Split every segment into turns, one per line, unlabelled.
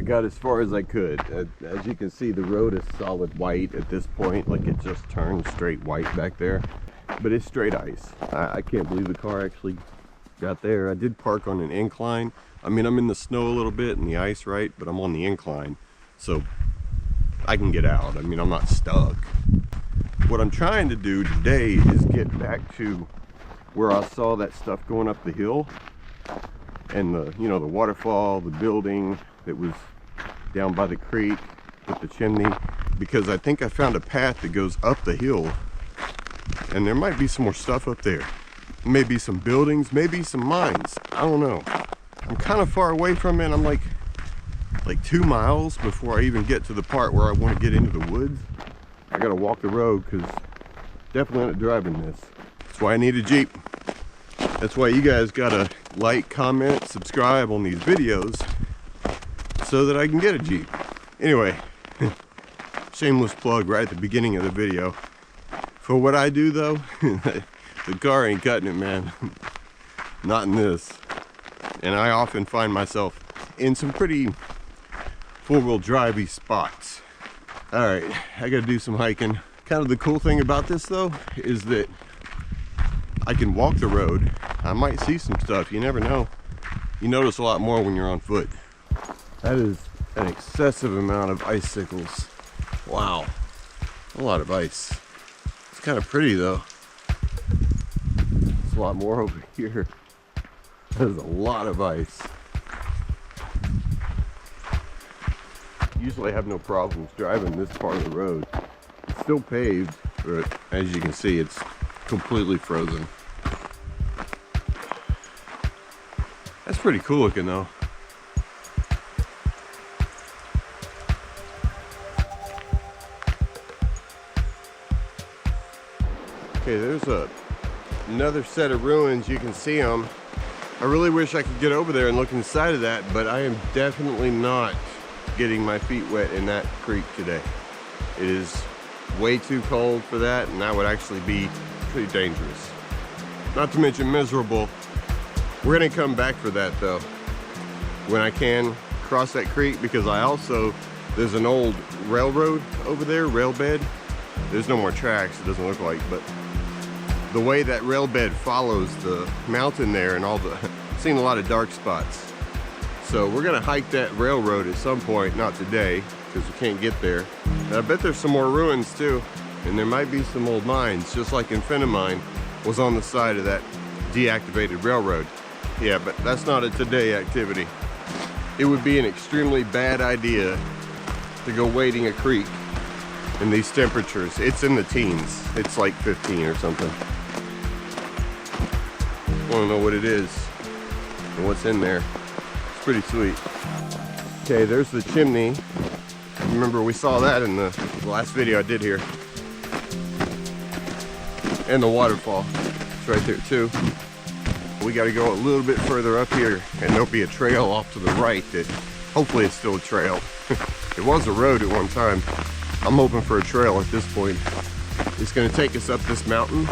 got as far as I could. As you can see, the road is solid white at this point, like it just turned straight white back there. But it's straight ice. I can't believe the car actually got there. I did park on an incline. I mean, I'm in the snow a little bit and the ice, right? But I'm on the incline, so I can get out. I mean, I'm not stuck. What I'm trying to do today is get back to where I saw that stuff going up the hill, and the, you know, the waterfall, the building that was down by the creek with the chimney, because I think I found a path that goes up the hill, and there might be some more stuff up there. Maybe some buildings, maybe some mines. I don't know. I'm kind of far away from it. I'm like 2 miles before I even get to the part where I want to get into the woods. I gotta walk the road because definitely not driving this. That's why I need a Jeep. That's why you guys gotta like, comment, subscribe on these videos so that I can get a Jeep. Anyway, shameless plug right at the beginning of the video. For what I do though, the car ain't cutting it, man. Not in this. And I often find myself in some pretty four-wheel drivey spots. All right, I gotta do some hiking. Kind of the cool thing about this though is that I can walk the road. I might see some stuff, you never know. You notice a lot more when you're on foot. That is an excessive amount of icicles. Wow, a lot of ice. It's kind of pretty though. There's a lot more over here. There's a lot of ice. Usually I have no problems driving this part of the road. It's still paved, but as you can see, it's completely frozen. That's pretty cool looking though. Okay, there's another set of ruins. You can see them. I really wish I could get over there and look inside of that, but I am definitely not getting my feet wet in that creek today. It is way too cold for that, and that would actually be pretty dangerous. Not to mention miserable. We're gonna come back for that though, when I can cross that creek, because there's an old railroad over there, rail bed. There's no more tracks, it doesn't look like, but the way that rail bed follows the mountain there, and seen a lot of dark spots. So we're gonna hike that railroad at some point, not today, because we can't get there. And I bet there's some more ruins too, and there might be some old mines, just like Infinimine was on the side of that deactivated railroad. Yeah, but that's not a today activity. It would be an extremely bad idea to go wading a creek in these temperatures. It's in the teens. It's like 15 or something. Want to know what it is and what's in there. It's pretty sweet. Okay, there's the chimney. Remember, we saw that in the last video I did here. And the waterfall. It's right there too. We got to go a little bit further up here, and there'll be a trail off to the right that hopefully it's still a trail. It was a road at one time. I'm hoping for a trail at this point. It's going to take us up this mountain,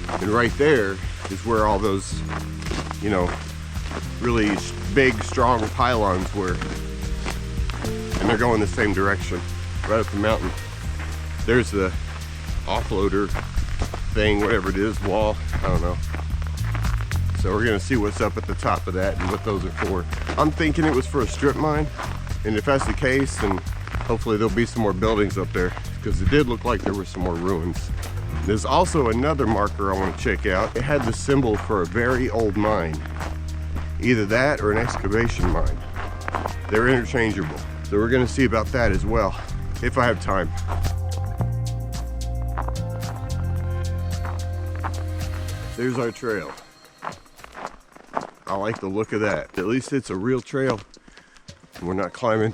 and right there is where all those, you know, really big, strong pylons were. And they're going the same direction, right up the mountain. There's the offloader thing, whatever it is, wall, I don't know. So we're gonna see what's up at the top of that and what those are for. I'm thinking it was for a strip mine, and if that's the case, then hopefully there'll be some more buildings up there, because it did look like there were some more ruins. There's also another marker I want to check out. It had the symbol for a very old mine. Either that or an excavation mine. They're interchangeable. So we're gonna see about that as well, if I have time. There's our trail. I like the look of that. At least it's a real trail. We're not climbing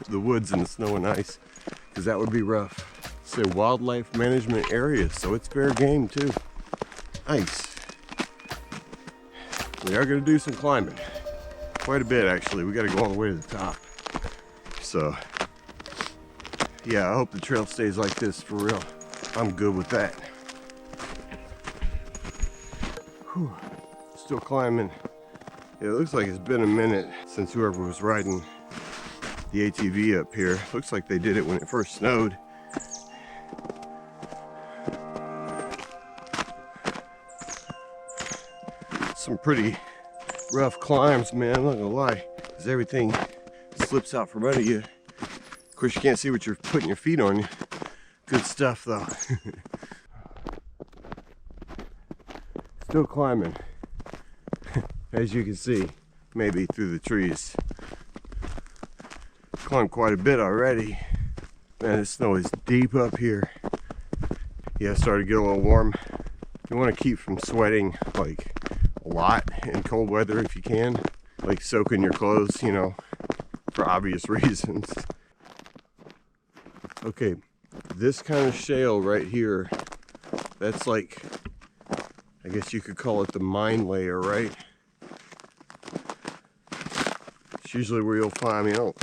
the woods in the snow and ice, because that would be rough. It's a wildlife management area, so it's fair game too. Nice. We are gonna do some climbing. Quite a bit actually. We gotta go all the way to the top. So yeah, I hope the trail stays like this for real. I'm good with that. Whew. Still climbing. It looks like it's been a minute since whoever was riding the ATV up here. Looks like they did it when it first snowed. Some pretty rough climbs, man, I'm not gonna lie, because everything slips out from under you. Of course, you can't see what you're putting your feet on. Good stuff, though. Still climbing, as you can see, maybe through the trees. Climbed quite a bit already. Man, the snow is deep up here. Yeah, it's starting to get a little warm. You want to keep from sweating like a lot in cold weather if you can. Like soaking your clothes, you know, for obvious reasons. Okay, this kind of shale right here, that's like, I guess you could call it the mine layer, right? It's usually where you'll find, you know,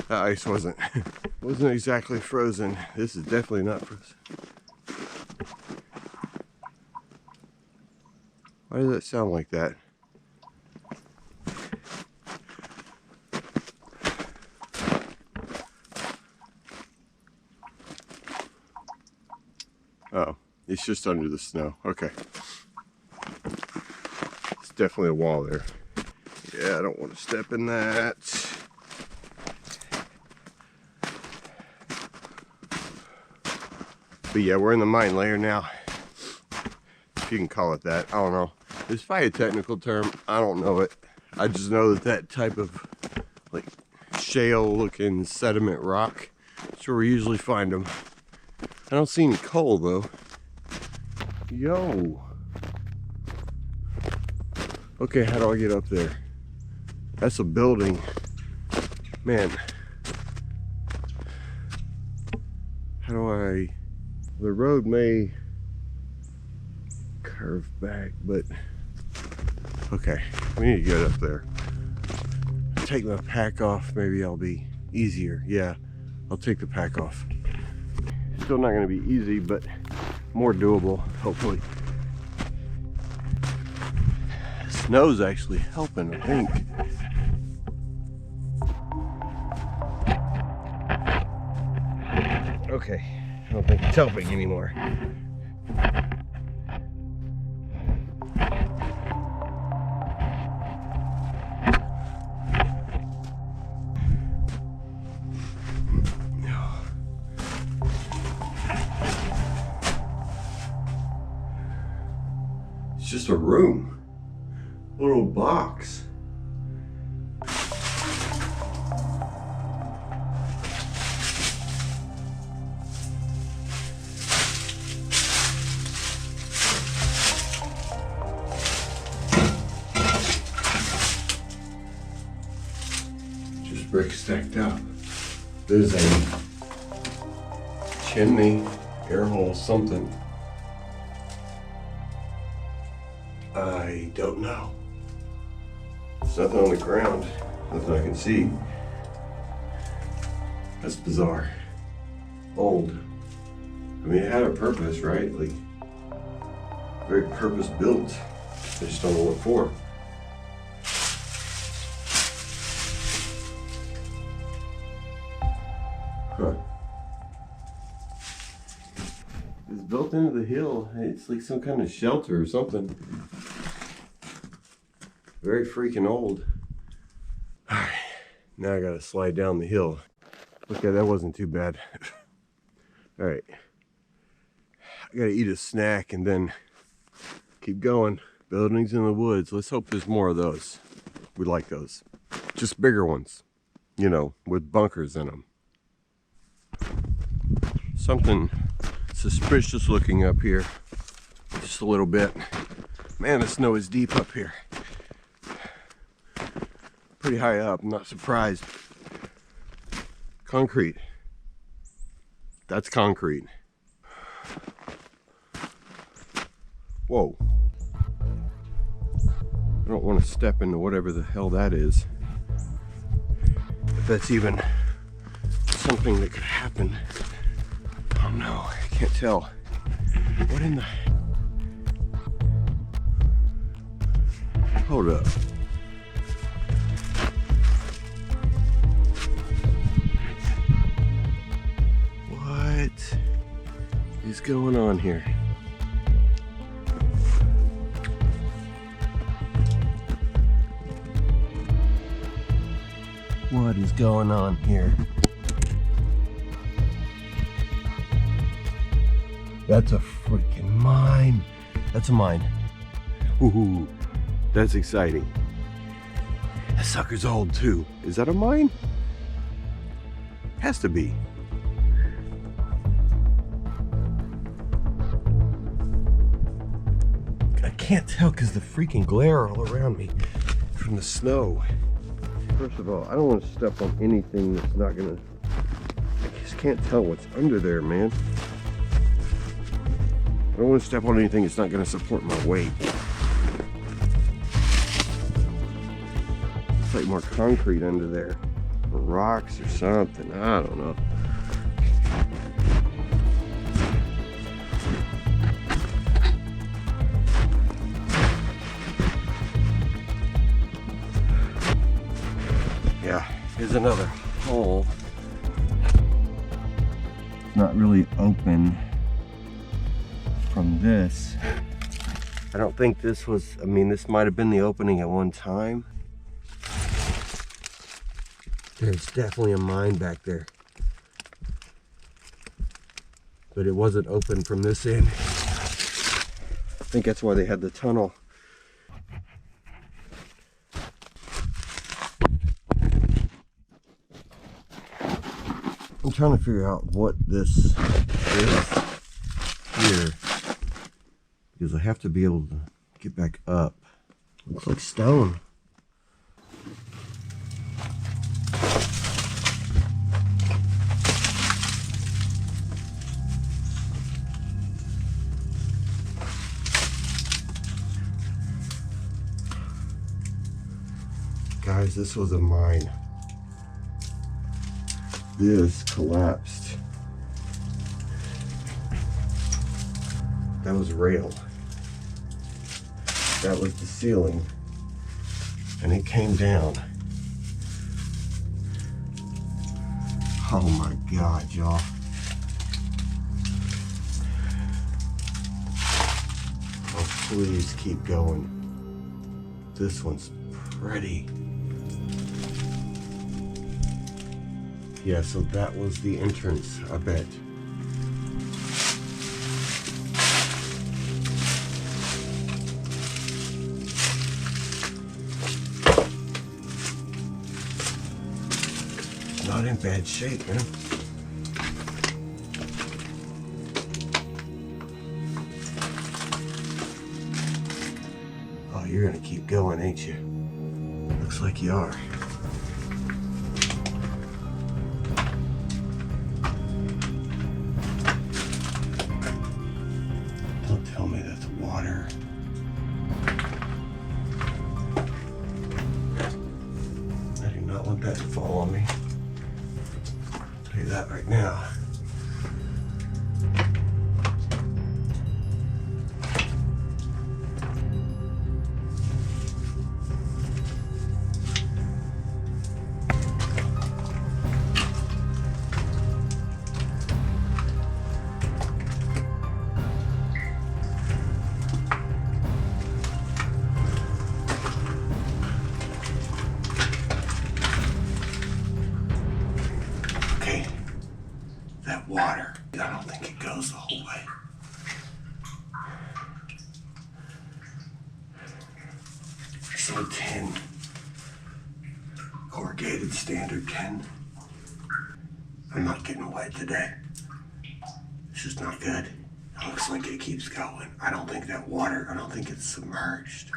that ice wasn't exactly frozen. This is definitely not frozen. Why does that sound like that? Oh, it's just under the snow. Okay. It's definitely a wall there. Yeah, I don't want to step in that. But yeah, we're in the mine layer now. If you can call it that. I don't know. There's probably a technical term. I don't know it. I just know that that type of like shale looking sediment rock, that's where we usually find them. I don't see any coal though. Yo. Okay, how do I get up there? That's a building. Man. How do I... The road may curve back, but... Okay, we need to get up there. Take my pack off, maybe I'll be easier. Yeah, I'll take the pack off. Still not gonna be easy, but more doable, hopefully. Snow's actually helping, I think. Okay, I don't think it's helping anymore. It's just a room, a little box. Just bricks stacked up. There's a chimney, air hole, something. I don't know. There's nothing on the ground, nothing I can see. That's bizarre. Old. I mean, it had a purpose, right? Like, very purpose built. I just don't know what for. Huh. It's built into the hill. It's like some kind of shelter or something. Very freaking old. Alright, now I gotta slide down the hill. Okay, that wasn't too bad. Alright. I gotta eat a snack and then keep going. Buildings in the woods. Let's hope there's more of those. We like those. Just bigger ones. You know, with bunkers in them. Something suspicious looking up here. Just a little bit. Man, the snow is deep up here. Pretty high up, I'm not surprised. Concrete. That's concrete. Whoa. I don't want to step into whatever the hell that is. If that's even something that could happen. Oh no, I can't tell. What in the... Hold up. going on here? What is going on here? That's a freaking mine. That's a mine. Ooh, that's exciting. That sucker's old too. Is that a mine? Has to be. I can't tell because the freaking glare all around me from the snow. First of all, I don't want to step on anything that's not gonna... I just can't tell what's under there, man. I don't want to step on anything that's not gonna support my weight. It's like more concrete under there. Or rocks or something. I don't know. Yeah, here's another hole. It's not really open from this. I don't think this was, I mean, this might have been the opening at one time. There's definitely a mine back there. But it wasn't open from this end. I think that's why they had the tunnel. I'm trying to figure out what this is here, because I have to be able to get back up. Looks like stone. Guys, this was a mine. This collapsed. That was rail. That was the ceiling. And it came down. Oh my God, y'all. Oh, please keep going. This one's pretty. Yeah, so that was the entrance, I bet. Not in bad shape, man. Oh, you're gonna keep going, ain't you? Looks like you are. Tell me that's water. I do not want that to fall on me. I'll tell you that right now. Water. I don't think it goes the whole way. So 10. Corrugated standard 10. I'm not getting wet today. It's just not good. It looks like it keeps going. I don't think that water, I don't think it's submerged.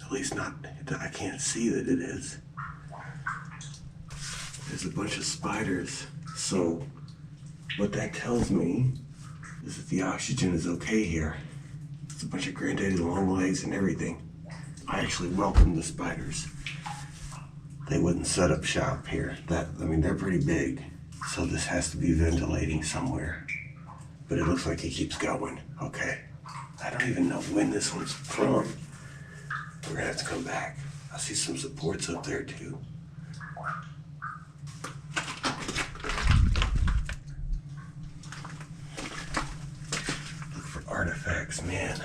At least not, I can't see that it is. There's a bunch of spiders. So what that tells me is that the oxygen is okay here. It's a bunch of granddaddy long legs and everything. I actually welcome the spiders. They wouldn't set up shop here. I mean, they're pretty big. So this has to be ventilating somewhere. But it looks like it keeps going. Okay. I don't even know when this one's from. We're gonna have to come back. I see some supports up there too. rocks, man.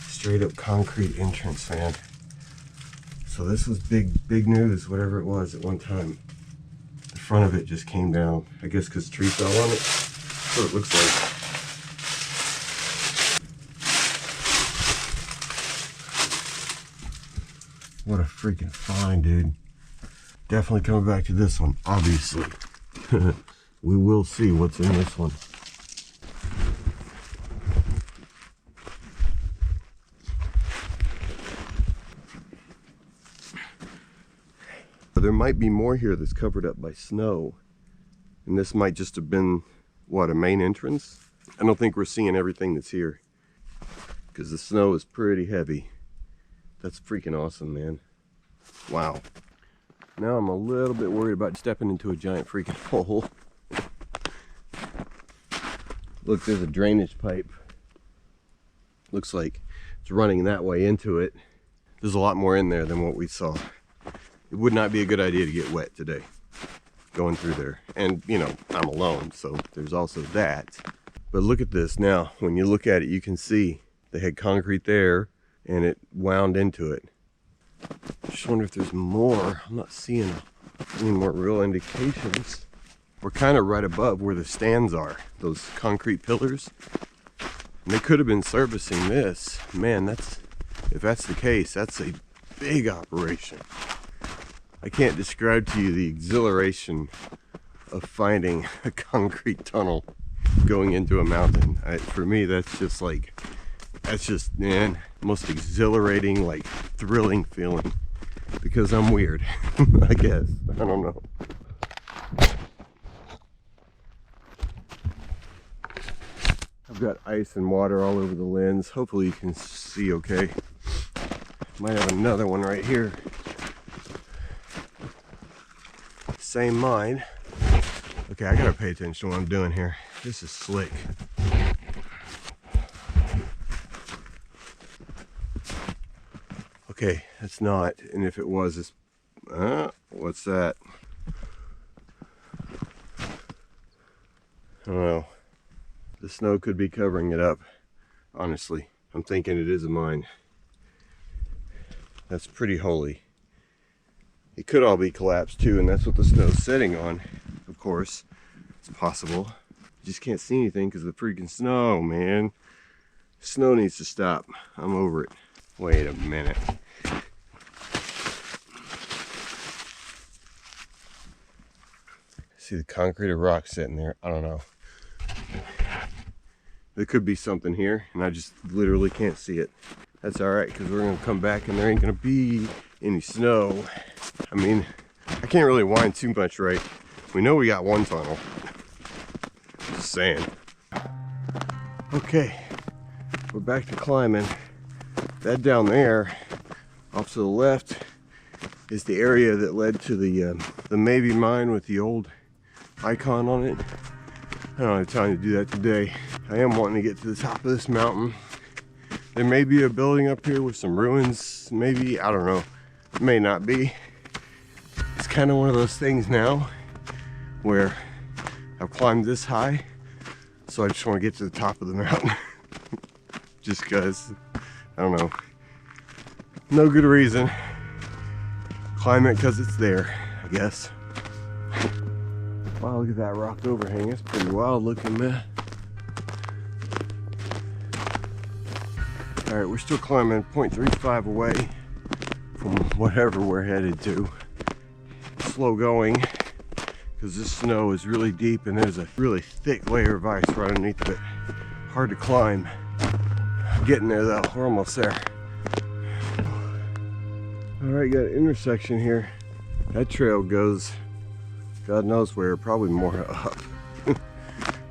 Straight up concrete entrance, man. So this was big news, whatever it was at one time. The front of it just came down. I guess because tree fell on it. That's what it looks like. What a freaking find, dude. Definitely coming back to this one, obviously. We will see what's in this one. There might be more here that's covered up by snow. And this might just have been, what, a main entrance? I don't think we're seeing everything that's here, because the snow is pretty heavy. That's freaking awesome, man. Wow. Now I'm a little bit worried about stepping into a giant freaking hole. Look, there's a drainage pipe. Looks like it's running that way into it. There's a lot more in there than what we saw. It would not be a good idea to get wet today going through there. And, you know, I'm alone, so there's also that. But look at this now. When you look at it, you can see they had concrete there and it wound into it. Just wonder if there's more. I'm not seeing any more real indications. We're kind of right above where the stands are, those concrete pillars. And they could have been servicing this. Man, if that's the case, that's a big operation. I can't describe to you the exhilaration of finding a concrete tunnel going into a mountain. For me, that's just, man, most exhilarating, like, thrilling feeling. Because I'm weird, I guess. I don't know. I've got ice and water all over the lens. Hopefully you can see okay. Might have another one right here. Same mine. Okay, I gotta pay attention to what I'm doing here. This is slick. Okay, that's not, and if it was, it's, what's that? I don't know. The snow could be covering it up, honestly. I'm thinking it is a mine. That's pretty holy. It could all be collapsed too, and that's what the snow's sitting on, of course. It's possible. You just can't see anything because of the freaking snow, man. Snow needs to stop. I'm over it. Wait a minute. See the concrete or rock sitting there? I don't know. There could be something here, and I just literally can't see it. That's alright, because we're going to come back and there ain't going to be any snow. I mean, I can't really whine too much, right? We know we got one tunnel. Just saying. Okay, we're back to climbing. That down there, off to the left, is the area that led to the Maybe mine with the old icon on it. I don't have time to do that today. I am wanting to get to the top of this mountain. There may be a building up here with some ruins, maybe, I don't know. It may not be. It's kind of one of those things now where I've climbed this high, so I just want to get to the top of the mountain. Just because, I don't know. No good reason. Climb it because it's there, I guess. Wow, look at that rock overhang. It's pretty wild looking, man. Alright, we're still climbing 0.35 away from whatever we're headed to. Slow going, because this snow is really deep and there's a really thick layer of ice right underneath of it. Hard to climb. Getting there though, we're almost there. Alright, got an intersection here. That trail goes God knows where, probably more up.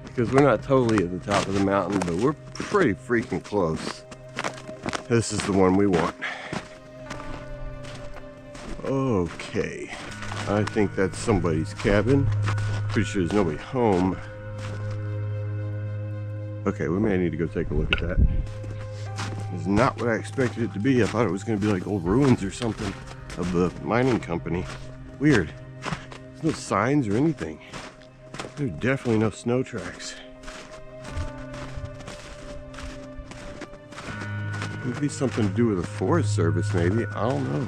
Because we're not totally at the top of the mountain, but we're pretty freaking close. This is the one we want. Okay, I think that's somebody's cabin. Pretty sure there's nobody home. Okay, we may need to go take a look at that. is not what I expected it to be. I thought it was going to be like old ruins or something of the mining company. Weird. There's no signs or anything. There's definitely no snow tracks. Maybe something to do with the Forest Service, maybe. I don't know.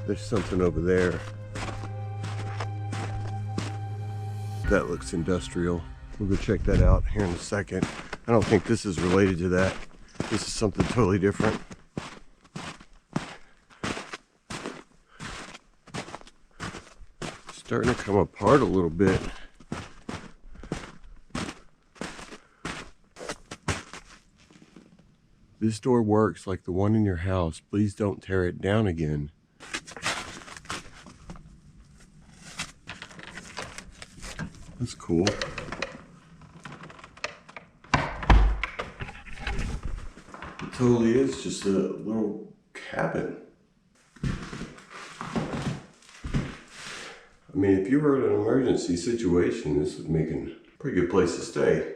There's something over there. That looks industrial. We'll go check that out here in a second. I don't think this is related to that. This is something totally different. Starting to come apart a little bit. This door works like the one in your house. Please don't tear it down again. That's cool. It totally is just a little cabin. I mean, if you were in an emergency situation, this would make a pretty good place to stay.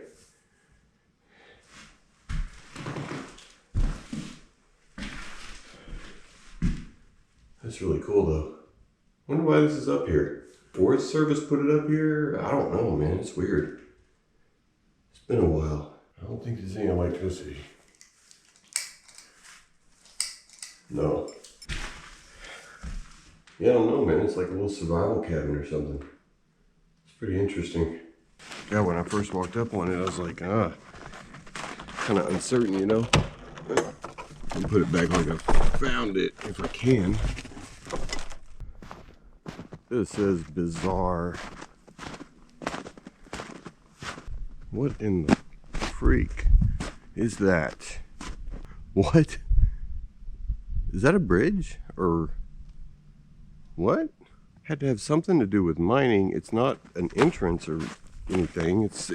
That's really cool though. Wonder why this is up here. Forest Service put it up here? I don't know, man. It's weird. It's been a while. I don't think there's any electricity. No. Yeah, I don't know, man. It's like a little survival cabin or something. It's pretty interesting. Yeah, when I first walked up on it, I was like, kind of uncertain, you know? I'll put it back like I found it if I can. This says bizarre. What in the freak is that? What? Is that a bridge or what? Had to have something to do with mining. It's not an entrance or anything. It's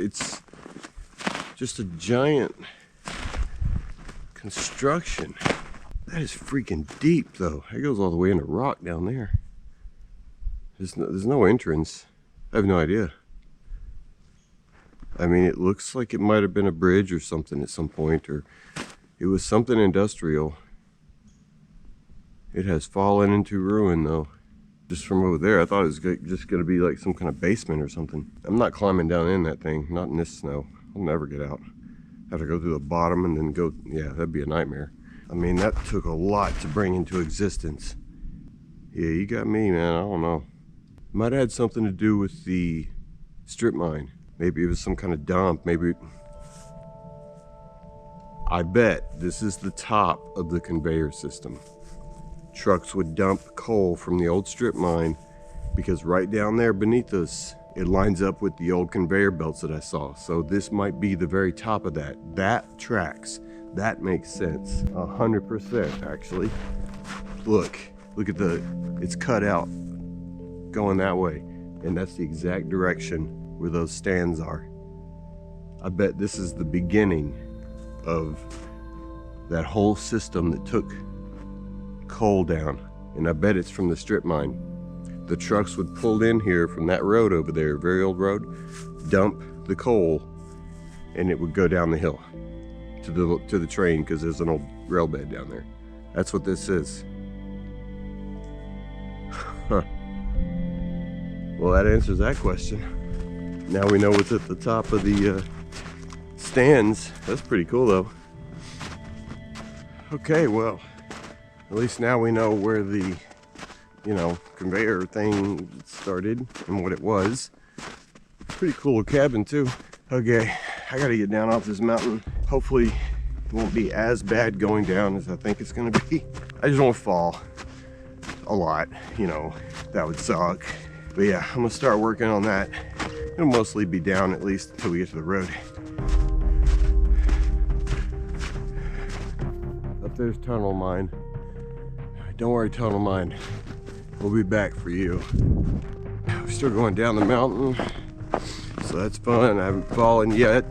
just a giant construction. That is freaking deep though. It goes all the way into rock down there. There's no entrance. I have no idea. I mean, it looks like it might have been a bridge or something at some point, or it was something industrial. It has fallen into ruin though. Just from over there, I thought it was just going to be like some kind of basement or something. I'm not climbing down in that thing, not in this snow. I'll never get out. I have to go through the bottom and then go, yeah, that'd be a nightmare. I mean, that took a lot to bring into existence. Yeah, you got me, man, I don't know. Might have had something to do with the strip mine. Maybe it was some kind of dump, maybe. I bet this is the top of the conveyor system. Trucks would dump coal from the old strip mine because right down there beneath us, it lines up with the old conveyor belts that I saw. So this might be the very top of that. That tracks. That makes sense. 100% actually. Look at it's cut out going that way. And that's the exact direction where those stands are. I bet this is the beginning of that whole system that took coal down. And I bet it's from the strip mine. The trucks would pull in here from that road over there, very old road, dump the coal, and it would go down the hill to the train because there's an old rail bed down there. That's what this is. Huh. Well, that answers that question. Now we know what's at the top of the stands. That's pretty cool though. Okay, well, at least now we know where the, conveyor thing started and what it was. Pretty cool cabin too. Okay, I gotta get down off this mountain. Hopefully it won't be as bad going down as I think it's gonna be. I just don't fall a lot, that would suck. But yeah, I'm gonna start working on that. It'll mostly be down at least until we get to the road. Up there's Tunnel Mine. Don't worry, Tunnel Mine. We'll be back for you. We're still going down the mountain, so that's fun. I haven't fallen yet.